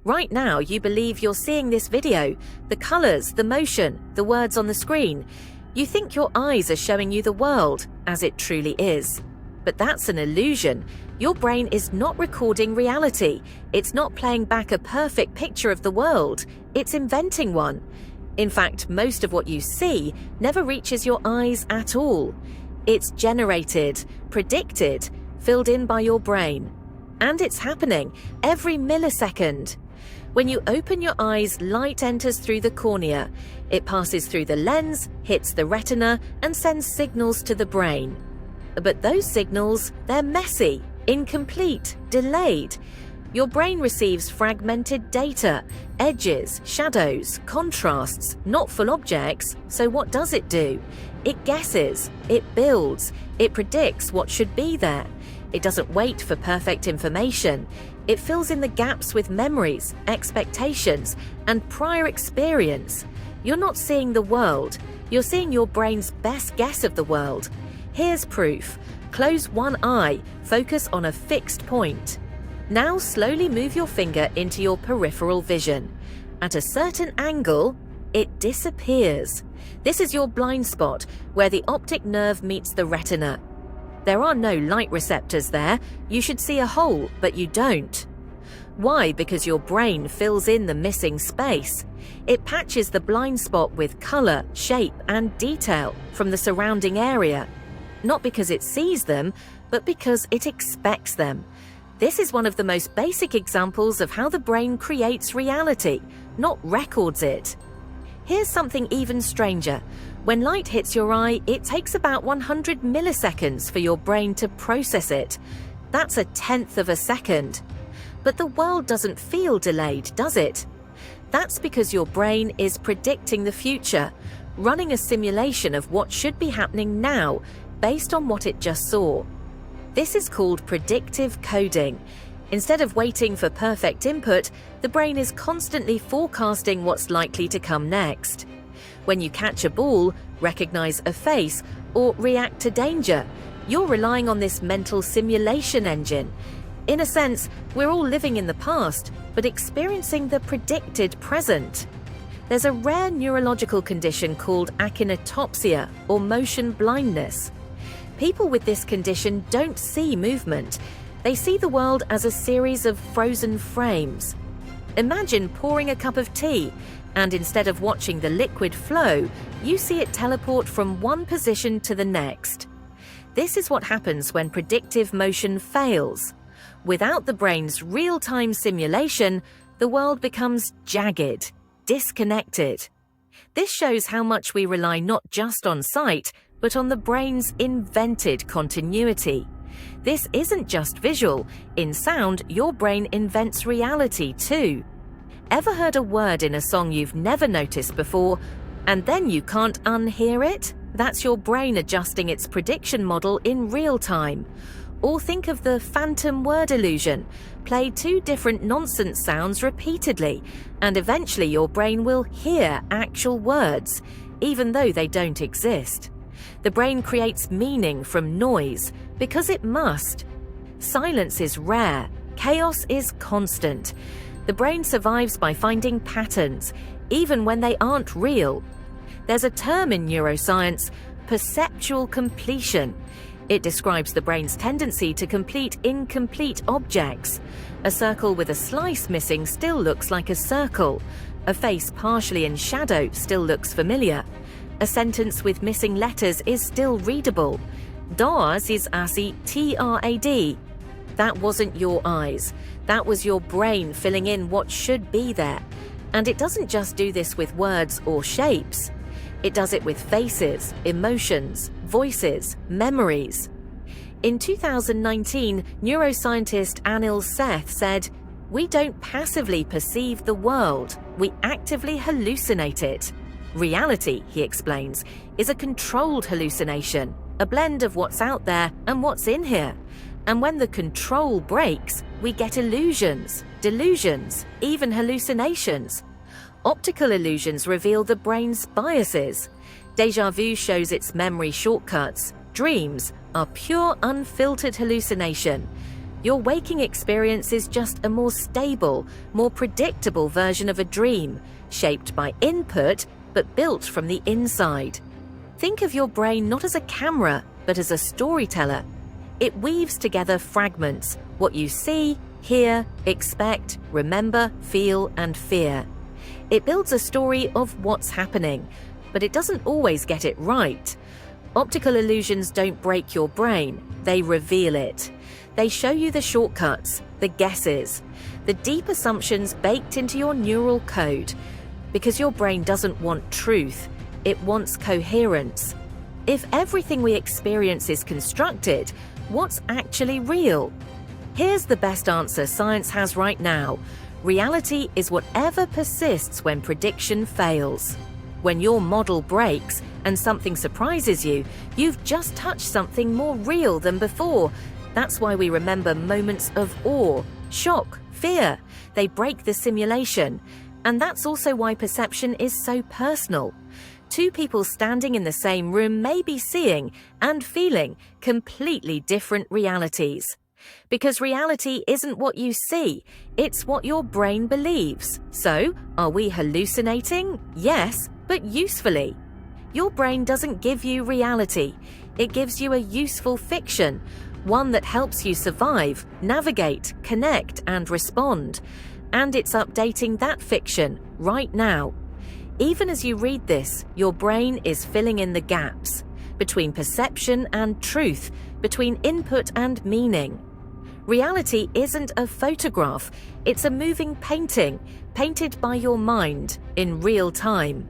Right now, you believe you're seeing this video, the colors, the motion, the words on the screen. You think your eyes are showing you the world as it truly is. But that's an illusion. Your brain is not recording reality. It's not playing back a perfect picture of the world. It's inventing one. In fact, most of what you see never reaches your eyes at all. It's generated, predicted, filled in by your brain. And it's happening every millisecond. When you open your eyes, light enters through the cornea. It passes through the lens, hits the retina, and sends signals to the brain. But those signals, they're messy, incomplete, delayed. Your brain receives fragmented data, edges, shadows, contrasts, not full objects. So what does it do? It guesses, it builds, it predicts what should be there. It doesn't wait for perfect information. It fills in the gaps with memories, expectations, and prior experience. You're not seeing the world. You're seeing your brain's best guess of the world. Here's proof. Close one eye, focus on a fixed point. Now slowly move your finger into your peripheral vision. At a certain angle, it disappears. This is your blind spot, where the optic nerve meets the retina. There are no light receptors there. You should see a hole, but you don't. Why? Because your brain fills in the missing space. It patches the blind spot with color, shape, and detail from the surrounding area. Not because it sees them, but because it expects them. This is one of the most basic examples of how the brain creates reality, not records it. Here's something even stranger. When light hits your eye, it takes about 100 milliseconds for your brain to process it. That's 1/10 of a second. But the world doesn't feel delayed, does it? That's because your brain is predicting the future, running a simulation of what should be happening now based on what it just saw. This is called predictive coding. Instead of waiting for perfect input, the brain is constantly forecasting what's likely to come next. When you catch a ball, recognize a face, or react to danger, you're relying on this mental simulation engine. In a sense, we're all living in the past, but experiencing the predicted present. There's a rare neurological condition called achinotopsia, or motion blindness. People with this condition don't see movement. They see the world as a series of frozen frames. Imagine pouring a cup of tea, and instead of watching the liquid flow, you see it teleport from one position to the next. This is what happens when predictive motion fails. Without the brain's real-time simulation, the world becomes jagged, disconnected. This shows how much we rely not just on sight, but on the brain's invented continuity. This isn't just visual. In sound, your brain invents reality too. Ever heard a word in a song you've never noticed before, and then you can't unhear it? That's your brain adjusting its prediction model in real time. Or think of the phantom word illusion. Play two different nonsense sounds repeatedly, and eventually your brain will hear actual words, even though they don't exist. The brain creates meaning from noise because it must. Silence is rare. Chaos is constant. The brain survives by finding patterns, even when they aren't real. There's a term in neuroscience, perceptual completion. It describes the brain's tendency to complete incomplete objects. A circle with a slice missing still looks like a circle. A face partially in shadow still looks familiar. A sentence with missing letters is still readable. Doors is asi trad. That wasn't your eyes. That was your brain filling in what should be there. And it doesn't just do this with words or shapes. It does it with faces, emotions, voices, memories. In 2019, neuroscientist Anil Seth said, "We don't passively perceive the world, we actively hallucinate it." Reality, he explains, is a controlled hallucination, a blend of what's out there and what's in here. And when the control breaks, we get illusions, delusions, even hallucinations. Optical illusions reveal the brain's biases. Déjà vu shows its memory shortcuts. Dreams are pure unfiltered hallucination. Your waking experience is just a more stable, more predictable version of a dream, shaped by input but built from the inside. Think of your brain not as a camera, but as a storyteller. It weaves together fragments, what you see, hear, expect, remember, feel, and fear. It builds a story of what's happening, but it doesn't always get it right. Optical illusions don't break your brain, they reveal it. They show you the shortcuts, the guesses, the deep assumptions baked into your neural code. Because your brain doesn't want truth, it wants coherence. If everything we experience is constructed, what's actually real? Here's the best answer science has right now. Reality is whatever persists when prediction fails. When your model breaks and something surprises you, you've just touched something more real than before. That's why we remember moments of awe, shock, fear. They break the simulation. And that's also why perception is so personal. Two people standing in the same room may be seeing and feeling completely different realities. Because reality isn't what you see, it's what your brain believes. So, are we hallucinating? Yes, but usefully. Your brain doesn't give you reality. It gives you a useful fiction, one that helps you survive, navigate, connect, and respond. And it's updating that fiction right now. Even as you read this, your brain is filling in the gaps between perception and truth, between input and meaning. Reality isn't a photograph, it's a moving painting, painted by your mind in real time.